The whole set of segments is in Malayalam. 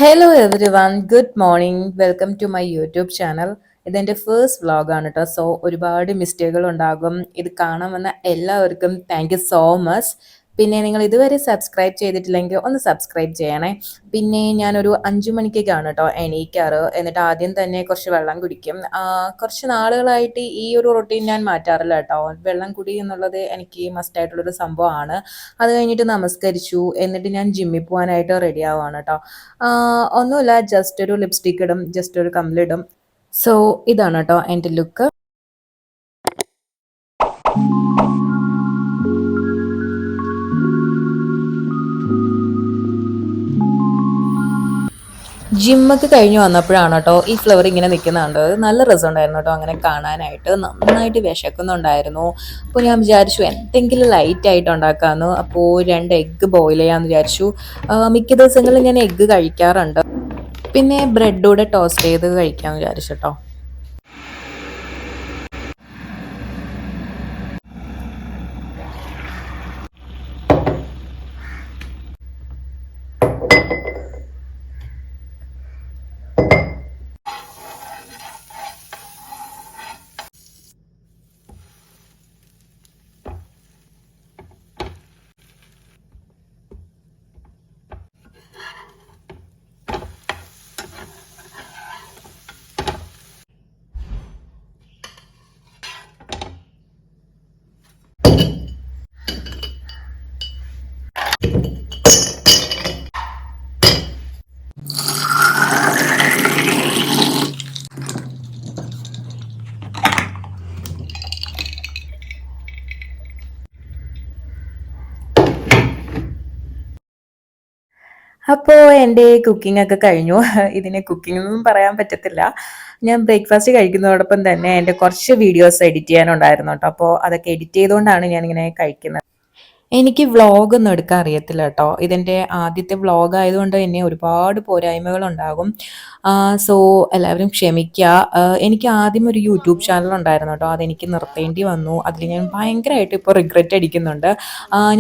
Hello everyone, good morning. Welcome to my YouTube channel. ഇതെൻ്റെ ഫസ്റ്റ് വ്ളോഗാണ് കേട്ടോ. സോ ഒരുപാട് മിസ്റ്റേക്കുകൾ ഉണ്ടാകും. ഇത് കാണാൻ വന്ന എല്ലാവർക്കും താങ്ക് യു സോ മച്ച്. പിന്നെ നിങ്ങൾ ഇതുവരെ സബ്സ്ക്രൈബ് ചെയ്തിട്ടില്ലെങ്കിൽ ഒന്ന് സബ്സ്ക്രൈബ് ചെയ്യണേ. പിന്നെ ഞാനൊരു 5 മണിക്കൊക്കെയാണ് കേട്ടോ എണീക്കാറ്. എന്നിട്ട് ആദ്യം തന്നെ കുറച്ച് വെള്ളം കുടിക്കും. കുറച്ച് നാളുകളായിട്ട് ഈ ഒരു റൊട്ടീൻ ഞാൻ മാറ്റാറില്ല കേട്ടോ. വെള്ളം കുടി എന്നുള്ളത് എനിക്ക് മസ്റ്റായിട്ടുള്ളൊരു സംഭവമാണ്. അത് കഴിഞ്ഞിട്ട് നമസ്കരിച്ചു. എന്നിട്ട് ഞാൻ ജിമ്മിൽ പോകാനായിട്ട് റെഡി ആവുകയാണ് കേട്ടോ. ഒന്നുമില്ല, ജസ്റ്റ് ഒരു ലിപ്സ്റ്റിക് ഇടും, ജസ്റ്റ് ഒരു കമ്മലിടും. സോ ഇതാണ് കേട്ടോ എൻ്റെ ലുക്ക്. ജിമ്മൊക്കെ കഴിഞ്ഞ് വന്നപ്പോഴാണ് കേട്ടോ ഈ ഫ്ലവർ ഇങ്ങനെ നിൽക്കുന്നുണ്ട്. നല്ല രസമുണ്ടായിരുന്നു കേട്ടോ അങ്ങനെ കാണാനായിട്ട്. നന്നായിട്ട് വിശക്കുന്നുണ്ടായിരുന്നു. അപ്പോൾ ഞാൻ വിചാരിച്ചു എന്തെങ്കിലും ലൈറ്റായിട്ട് ഉണ്ടാക്കാമെന്ന്. അപ്പോൾ 2 എഗ്ഗ് ബോയിൽ ചെയ്യാമെന്ന് വിചാരിച്ചു. മിക്ക ദിവസങ്ങളിലും ഞാൻ എഗ്ഗ് കഴിക്കാറുണ്ട്. പിന്നെ ബ്രെഡൂടെ ടോസ്റ്റ് ചെയ്ത് കഴിക്കാമെന്ന് വിചാരിച്ചു കേട്ടോ. അപ്പോൾ എൻ്റെ കുക്കിംഗ് ഒക്കെ കഴിഞ്ഞു. ഇതിനെ കുക്കിംഗ് ഒന്നും പറയാൻ പറ്റത്തില്ല. ഞാൻ ബ്രേക്ക്ഫാസ്റ്റ് കഴിക്കുന്നതോടൊപ്പം തന്നെ എൻ്റെ കുറച്ച് വീഡിയോസ് എഡിറ്റ് ചെയ്യാനുണ്ടായിരുന്നു കേട്ടോ. അപ്പോൾ അതൊക്കെ എഡിറ്റ് ചെയ്തുകൊണ്ടാണ് ഞാനിങ്ങനെ കഴിക്കുന്നത്. എനിക്ക് വ്ളോഗൊന്നും എടുക്കാൻ അറിയത്തില്ല കേട്ടോ. ഇതെൻ്റെ ആദ്യത്തെ വ്ളോഗ് ആയതുകൊണ്ട് തന്നെ ഒരുപാട് പോരായ്മകളുണ്ടാകും. സോ എല്ലാവരും ക്ഷമിക്കുക. എനിക്ക് ആദ്യം ഒരു യൂട്യൂബ് ചാനൽ ഉണ്ടായിരുന്നു കേട്ടോ. അതെനിക്ക് നിർത്തേണ്ടി വന്നു. അതിൽ ഞാൻ ഭയങ്കരമായിട്ട് ഇപ്പോൾ റിഗ്രറ്റ് അടിക്കുന്നുണ്ട്.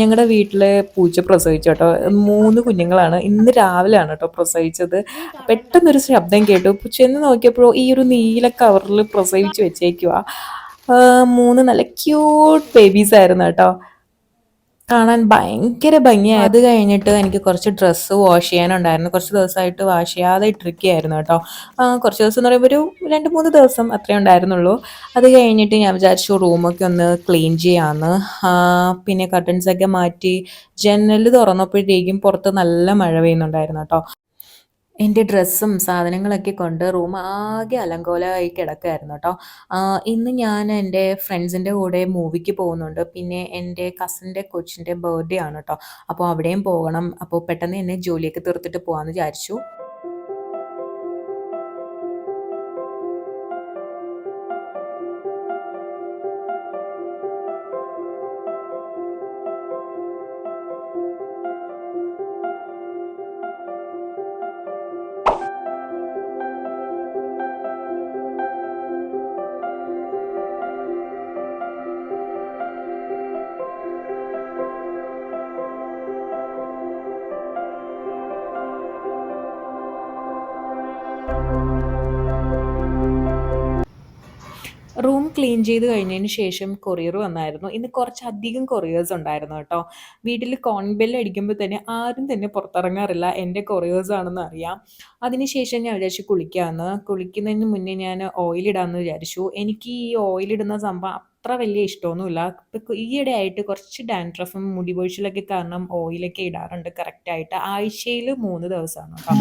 ഞങ്ങളുടെ വീട്ടിൽ പൂച്ച പ്രസവിച്ചു കേട്ടോ. 3 കുഞ്ഞുങ്ങളാണ്. ഇന്ന് രാവിലെയാണ് കേട്ടോ പ്രസവിച്ചത്. പെട്ടെന്നൊരു ശബ്ദം കേട്ടു. ചെന്ന് നോക്കിയപ്പോഴോ ഈ ഒരു നീല കവറിൽ പ്രസവിച്ച് വെച്ചേക്കുക. 3 നല്ല ക്യൂട്ട് ബേബീസ് ആയിരുന്നു കേട്ടോ. കാണാൻ ഭയങ്കര ഭംഗിയായി. അത് കഴിഞ്ഞിട്ട് എനിക്ക് കുറച്ച് ഡ്രസ്സ് വാഷ് ചെയ്യാനുണ്ടായിരുന്നു. കുറച്ച് ദിവസമായിട്ട് വാഷ് ചെയ്യാതെ ഇട്ടിരിക്കുകയായിരുന്നു കേട്ടോ. കുറച്ച് ദിവസം എന്ന് പറയുമ്പോൾ ഒരു 2-3 ദിവസം അത്രേ ഉണ്ടായിരുന്നുള്ളൂ. അത് കഴിഞ്ഞിട്ട് ഞാൻ വിചാരിച്ചു റൂമൊക്കെ ഒന്ന് ക്ലീൻ ചെയ്യാമെന്ന്. പിന്നെ കർട്ടൻസൊക്കെ മാറ്റി ജനൽ തുറന്നപ്പോഴത്തേക്കും പുറത്ത് നല്ല മഴ പെയ്യുന്നുണ്ടായിരുന്നു കേട്ടോ. എൻ്റെ ഡ്രസ്സും സാധനങ്ങളൊക്കെ കൊണ്ട് റൂം ആകെ അലങ്കോലമായി കിടക്കുകയായിരുന്നു കേട്ടോ. ഇന്ന് ഞാൻ എൻ്റെ ഫ്രണ്ട്സിൻ്റെ കൂടെ മൂവിക്ക് പോകുന്നുണ്ട്. പിന്നെ എൻ്റെ കസിൻ്റെ കൊച്ചിൻ്റെ ബർത്ത്ഡേ ആണ് കേട്ടോ. അപ്പോൾ അവിടെയും പോകണം. അപ്പോൾ പെട്ടെന്ന് തന്നെ ജോലിയൊക്കെ തീർത്തിട്ട് പോകാമെന്ന് വിചാരിച്ചു. റൂം ക്ലീൻ ചെയ്ത് കഴിഞ്ഞതിന് ശേഷം കൊറിയർ വന്നായിരുന്നു. ഇന്ന് കുറച്ചധികം കൊറിയേഴ്സ് ഉണ്ടായിരുന്നു കേട്ടോ. വീട്ടിൽ കോളിംഗ് ബെൽ അടിക്കുമ്പോൾ തന്നെ ആരും തന്നെ പുറത്തിറങ്ങാറില്ല. എൻ്റെ കൊറിയേഴ്സ് ആണെന്ന് അറിയാം. അതിനുശേഷം ഞാൻ വിചാരിച്ചു കുളിക്കാമെന്ന്. കുളിക്കുന്നതിന് മുന്നേ ഞാൻ ഓയിലിടാമെന്ന് വിചാരിച്ചു. എനിക്ക് ഈ ഓയിലിടുന്ന സംഭവം അത്ര വലിയ ഇഷ്ടമൊന്നുമില്ല. ഇപ്പം ഈയിടെ ആയിട്ട് കുറച്ച് ഡാൻഡ്രഫും മുടി പൊഴിച്ചിലൊക്കെ കാരണം ഓയിലൊക്കെ ഇടാറുണ്ട് കറക്റ്റായിട്ട്. ആഴ്ചയിൽ 3 ദിവസമാണ് കേട്ടോ.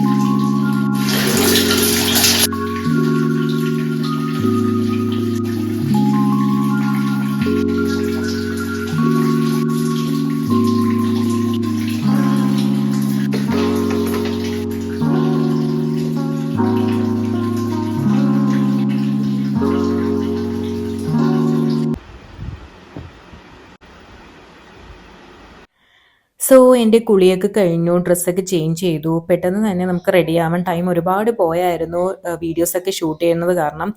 സോ എൻ്റെ കുളിയൊക്കെ കഴിഞ്ഞു. ഡ്രസ്സൊക്കെ ചേഞ്ച് ചെയ്തു. പെട്ടെന്ന് തന്നെ നമുക്ക് റെഡി ആവാൻ ടൈം ഒരുപാട് പോയായിരുന്നു. വീഡിയോസൊക്കെ ഷൂട്ട് ചെയ്യുന്നത് കാരണം.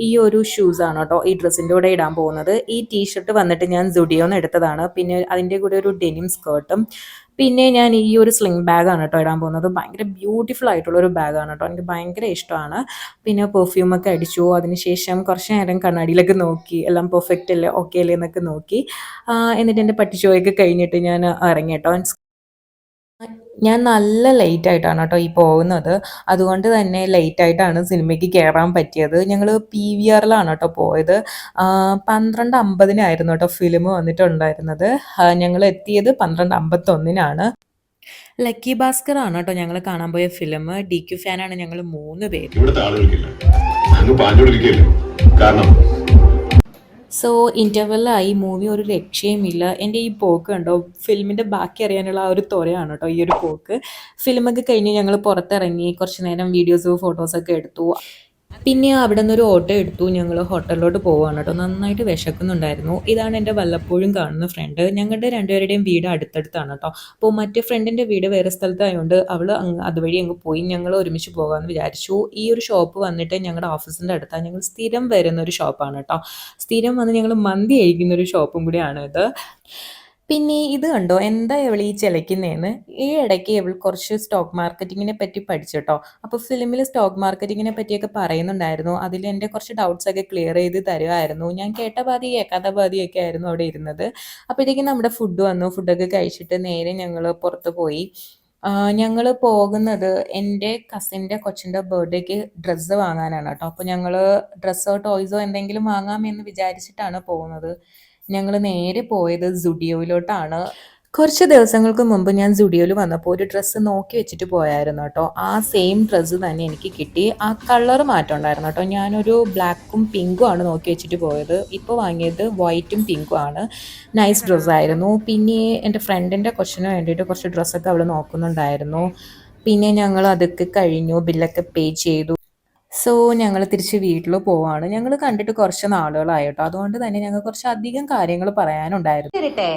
ഈ ഒരു ഷൂസാണ് കേട്ടോ ഈ ഡ്രസ്സിൻ്റെ കൂടെ ഇടാൻ പോകുന്നത്. ഈ ടീഷർട്ട് വന്നിട്ട് ഞാൻ സുഡിയോന്ന് എടുത്തതാണ്. പിന്നെ അതിൻ്റെ കൂടെ ഒരു ഡെനിം സ്കേർട്ടും പിന്നെ ഞാൻ ഈ ഒരു സ്ലിംഗ് ബാഗാണ് കേട്ടോ ഇടാൻ പോകുന്നത്. ഭയങ്കര ബ്യൂട്ടിഫുൾ ആയിട്ടുള്ളൊരു ബാഗാണ് കേട്ടോ, എനിക്ക് ഭയങ്കര ഇഷ്ടമാണ്. പിന്നെ പെർഫ്യൂമൊക്കെ അടിച്ചു, അതിനുശേഷം കുറച്ച് നേരം കണ്ണാടിയിലൊക്കെ നോക്കി എല്ലാം പെർഫെക്റ്റ് അല്ലേ, ഓക്കെ അല്ലേ എന്നൊക്കെ നോക്കി. എന്നിട്ട് എൻ്റെ പട്ടിച്ചോയൊക്കെ കഴിഞ്ഞിട്ട് ഞാൻ ഇറങ്ങി കേട്ടോ. ഞാൻ നല്ല ലേറ്റ് ആയിട്ടാണ് കേട്ടോ ഈ പോകുന്നത്. അതുകൊണ്ട് തന്നെ ലേറ്റ് ആയിട്ടാണ് സിനിമയ്ക്ക് കയറാൻ പറ്റിയത്. ഞങ്ങൾ PVRലാണ് കേട്ടോ പോയത്. 12:50 കേട്ടോ ഫിലിം വന്നിട്ടുണ്ടായിരുന്നത്. ഞങ്ങൾ എത്തിയത് 12:51. ലക്കി ഭാസ്കർ ആണ് കേട്ടോ ഞങ്ങൾ കാണാൻ പോയ ഫിലിം. DQ ഫാനാണ് ഞങ്ങൾ 3 പേര്. ഇവിടുത്തെ ആളുകൾക്കില്ല, അങ്ങ് പാഞ്ഞോടിരിക്കുകയല്ലേ. കാരണം സോ ഇൻ്റർവെല്ലായി, മൂവി ഒരു രക്ഷയുമില്ല. എൻ്റെ ഈ പോക്ക് കണ്ടോ, ഫിലിമിൻ്റെ ബാക്കി അറിയാനുള്ള ആ ഒരു ത്വരയാണ് കേട്ടോ ഈ ഒരു പോക്ക്. ഫിലിമൊക്കെ കഴിഞ്ഞ് ഞങ്ങൾ പുറത്തിറങ്ങി കുറച്ച് നേരം വീഡിയോസ് ഫോട്ടോസൊക്കെ എടുത്തു. പിന്നെ അവിടെ നിന്നൊരു ഓട്ടോ എടുത്തു, ഞങ്ങൾ ഹോട്ടലിലോട്ട് പോവുകയാണ് കേട്ടോ. നന്നായിട്ട് വിശക്കുന്നുണ്ടായിരുന്നു. ഇതാണ് എൻ്റെ വല്ലപ്പോഴും കാണുന്ന ഫ്രണ്ട്. ഞങ്ങളുടെ രണ്ടുപേരുടെയും വീട് അടുത്തടുത്താണ് കേട്ടോ. അപ്പോൾ മറ്റേ ഫ്രണ്ടിൻ്റെ വീട് വേറെ സ്ഥലത്തായതുകൊണ്ട് അവൾ അതുവഴി അങ്ങ് പോയി. ഞങ്ങൾ ഒരുമിച്ച് പോകാമെന്ന് വിചാരിച്ചു. ഈ ഒരു ഷോപ്പ് വന്നിട്ട് ഞങ്ങളുടെ ഓഫീസിൻ്റെ അടുത്താണ്. ഞങ്ങൾ സ്ഥിരം വരുന്ന ഒരു ഷോപ്പാണ് കേട്ടോ. സ്ഥിരം വന്ന് ഞങ്ങൾ മന്തി കഴിക്കുന്ന ഒരു ഷോപ്പും കൂടിയാണ് ഇത്. പിന്നെ ഇത് കണ്ടോ, എന്താ ഇവൾ ഈ ചിലയ്ക്കുന്നതെന്ന്. ഈ ഇടയ്ക്ക് ഇവൾ കുറച്ച് സ്റ്റോക്ക് മാർക്കറ്റിങ്ങിനെ പറ്റി പഠിച്ചിട്ടോ. അപ്പോൾ ഫിലിമിൽ സ്റ്റോക്ക് മാർക്കറ്റിങ്ങിനെ പറ്റിയൊക്കെ പറയുന്നുണ്ടായിരുന്നു. അതിൽ എൻ്റെ കുറച്ച് ഡൗട്ട്സൊക്കെ ക്ലിയർ ചെയ്ത് തരുമായിരുന്നു. ഞാൻ കേട്ട പാതി കേൾക്കാത്ത പാതിയൊക്കെ ആയിരുന്നു അവിടെ ഇരുന്നത്. അപ്പോഴത്തേക്കും നമ്മുടെ ഫുഡ് വന്നു. ഫുഡൊക്കെ കഴിച്ചിട്ട് നേരെ ഞങ്ങൾ പുറത്ത് പോയി. ഞങ്ങൾ പോകുന്നത് എൻ്റെ കസിൻ്റെ കൊച്ചിൻ്റെ ബർത്ത്ഡേക്ക് ഡ്രസ്സ് വാങ്ങാനാണ് കേട്ടോ. അപ്പോൾ ഞങ്ങൾ ഡ്രസ്സോ ടോയ്സോ എന്തെങ്കിലും വാങ്ങാമെന്ന് വിചാരിച്ചിട്ടാണ് പോകുന്നത്. ഞങ്ങൾ നേരെ പോയത് സുഡിയോയിലോട്ടാണ്. കുറച്ച് ദിവസങ്ങൾക്ക് മുമ്പ് ഞാൻ സുഡിയോയിൽ വന്നപ്പോൾ ഒരു ഡ്രസ്സ് നോക്കി വെച്ചിട്ട് പോയായിരുന്നു കേട്ടോ. ആ സെയിം ഡ്രസ്സ് തന്നെ എനിക്ക് കിട്ടി. ആ കളർ മാറ്റം ഉണ്ടായിരുന്നു കേട്ടോ. ഞാനൊരു ബ്ലാക്കും പിങ്കും ആണ് നോക്കി വെച്ചിട്ട് പോയത്. ഇപ്പോൾ വാങ്ങിയത് വൈറ്റും പിങ്കും ആണ്. നൈസ് ഡ്രസ്സായിരുന്നു. പിന്നെ എൻ്റെ ഫ്രണ്ടിൻ്റെ കൊച്ചിന് വേണ്ടിയിട്ട് കുറച്ച് ഡ്രസ്സൊക്കെ അവൾ നോക്കുന്നുണ്ടായിരുന്നു. പിന്നെ ഞങ്ങൾ അതൊക്കെ കഴിഞ്ഞു, ബില്ലൊക്കെ പേ ചെയ്തു. സോ ഞങ്ങൾ തിരിച്ച് വീട്ടിൽ പോവാണ്. ഞങ്ങൾ കണ്ടിട്ട് കുറച്ച് നാളുകളായി കേട്ടോ. അതുകൊണ്ട് തന്നെ ഞങ്ങൾ കുറച്ച് അധികം കാര്യങ്ങൾ പറയാനുണ്ടായിരുന്നു. തരട്ടെ,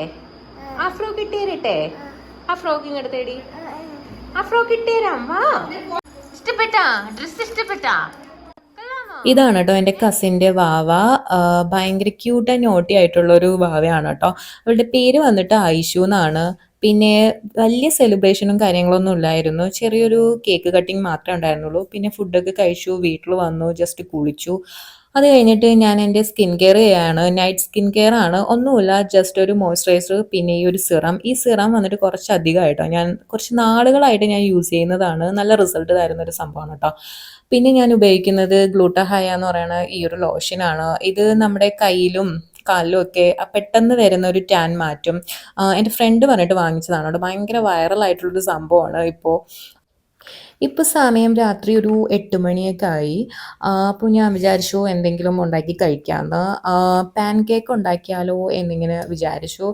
ആ ഫ്രോക്ക് ഇട്ടേരട്ടെ, ആ ഫ്രോക്ക് ഇങ്ങോട്ട് തേടി, ആ ഫ്രോക്ക് ഇട്ടേരാം. വാ, ഇഷ്ടപ്പെട്ടാ ഡ്രസ്? ഇഷ്ടപ്പെട്ടാ? ഇതാണ് കേട്ടോ എൻ്റെ കസിൻ്റെ വാവ. ഭയങ്കര ക്യൂട്ട് ആൻഡ് നോട്ടി ആയിട്ടുള്ളൊരു വാവയാണ് കേട്ടോ. അവളുടെ പേര് വന്നിട്ട് ഐഷു എന്നാണ്. പിന്നെ വലിയ സെലിബ്രേഷനും കാര്യങ്ങളൊന്നും ഇല്ലായിരുന്നു. ചെറിയൊരു കേക്ക് കട്ടിങ് മാത്രമേ ഉണ്ടായിരുന്നുള്ളൂ. പിന്നെ ഫുഡൊക്കെ കഴിച്ചു, വീട്ടിൽ വന്നു, ജസ്റ്റ് കുളിച്ചു. അത് കഴിഞ്ഞിട്ട് ഞാൻ എൻ്റെ സ്കിൻ കെയർ ചെയ്യാണ്. നൈറ്റ് സ്കിൻ കെയർ ആണ്. ഒന്നുമില്ല, ജസ്റ്റ് ഒരു മോയ്സ്ചറൈസർ, പിന്നെ ഈ ഒരു സിറം. ഈ സിറം വന്നിട്ട് കുറച്ച് അധികമായിട്ടോ, ഞാൻ കുറച്ച് നാളുകളായിട്ട് ഞാൻ യൂസ് ചെയ്യുന്നതാണ്. നല്ല റിസൾട്ട് തരുന്ന ഒരു സംഭവമാണ് കേട്ടോ. പിന്നെ ഞാൻ ഉപയോഗിക്കുന്നത് ഗ്ലൂട്ടാഹയ എന്ന് പറയുന്ന ഈ ഒരു ലോഷനാണ്. ഇത് നമ്മുടെ കയ്യിലും കാലിലും ഒക്കെ പെട്ടെന്ന് വരുന്ന ഒരു ടാൻ മാറ്റും. എൻ്റെ ഫ്രണ്ട് പറഞ്ഞിട്ട് വാങ്ങിച്ചതാണ് കേട്ടോ. ഭയങ്കര വൈറലായിട്ടുള്ളൊരു സംഭവമാണ് ഇപ്പോൾ സമയം രാത്രി ഒരു 8 മണിയൊക്കെ ആയി. അപ്പോൾ ഞാൻ വിചാരിച്ചു എന്തെങ്കിലും ഉണ്ടാക്കി കഴിക്കാമെന്ന്. പാൻ കേക്ക് ഉണ്ടാക്കിയാലോ എന്നിങ്ങനെ വിചാരിച്ചു.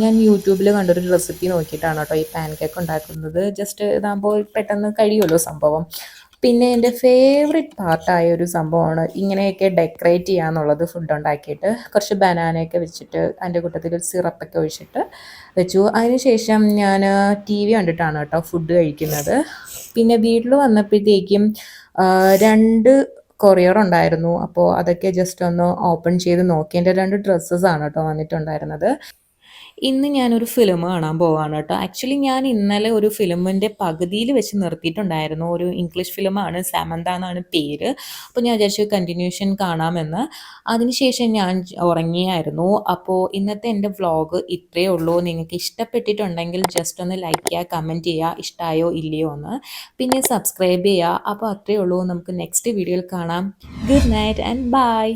ഞാൻ യൂട്യൂബിൽ കണ്ടൊരു റെസിപ്പി നോക്കിയിട്ടാണ് കേട്ടോ ഈ പാൻ കേക്ക് ഉണ്ടാക്കുന്നത്. ജസ്റ്റ് ഇതാകുമ്പോൾ പെട്ടെന്ന് കഴിയുമല്ലോ സംഭവം. പിന്നെ എൻ്റെ ഫേവറേറ്റ് പാർട്ടായ ഒരു സംഭവമാണ് ഇങ്ങനെയൊക്കെ ഡെക്കറേറ്റ് ചെയ്യുക എന്നുള്ളത്. ഫുഡ് ഉണ്ടാക്കിയിട്ട് കുറച്ച് ബനാനയൊക്കെ വെച്ചിട്ട് അതിൻ്റെ കൂട്ടത്തിൽ ഒരു സിറപ്പൊക്കെ ഒഴിച്ചിട്ട് വെച്ചു. അതിനുശേഷം ഞാൻ TV കണ്ടിട്ടാണ് കേട്ടോ ഫുഡ് കഴിക്കുന്നത്. പിന്നെ വീട്ടിൽ വന്നപ്പോഴത്തേക്കും 2 കൊറിയർ ഉണ്ടായിരുന്നു. അപ്പോൾ അതൊക്കെ ജസ്റ്റ് ഒന്ന് ഓപ്പൺ ചെയ്ത് നോക്കി. എൻ്റെ 2 ഡ്രസ്സസാണ് കേട്ടോ വന്നിട്ടുണ്ടായിരുന്നത്. ഇന്ന് ഞാനൊരു ഫിലിം കാണാൻ പോവാണ് കേട്ടോ. ആക്ച്വലി ഞാൻ ഇന്നലെ ഒരു ഫിലിമിൻ്റെ പകുതിയിൽ വെച്ച് നിർത്തിയിട്ടുണ്ടായിരുന്നു. ഒരു ഇംഗ്ലീഷ് ഫിലിമാണ്, സാമന്ത എന്നാണ് പേര്. അപ്പോൾ ഞാൻ വിചാരിച്ചു കണ്ടിന്യൂഷൻ കാണാമെന്ന്. അതിനുശേഷം ഞാൻ ഉറങ്ങിയായിരുന്നു. അപ്പോൾ ഇന്നത്തെ എൻ്റെ വ്ളോഗ് ഇത്രയേ ഉള്ളൂ. നിങ്ങൾക്ക് ഇഷ്ടപ്പെട്ടിട്ടുണ്ടെങ്കിൽ ജസ്റ്റ് ഒന്ന് ലൈക്ക് ചെയ്യുക, കമൻറ്റ് ചെയ്യുക, ഇഷ്ടമായോ ഇല്ലയോ എന്ന്. പിന്നെ സബ്സ്ക്രൈബ് ചെയ്യുക. അപ്പോൾ അത്രയേ ഉള്ളൂ. നമുക്ക് നെക്സ്റ്റ് വീഡിയോയിൽ കാണാം. Good night and by.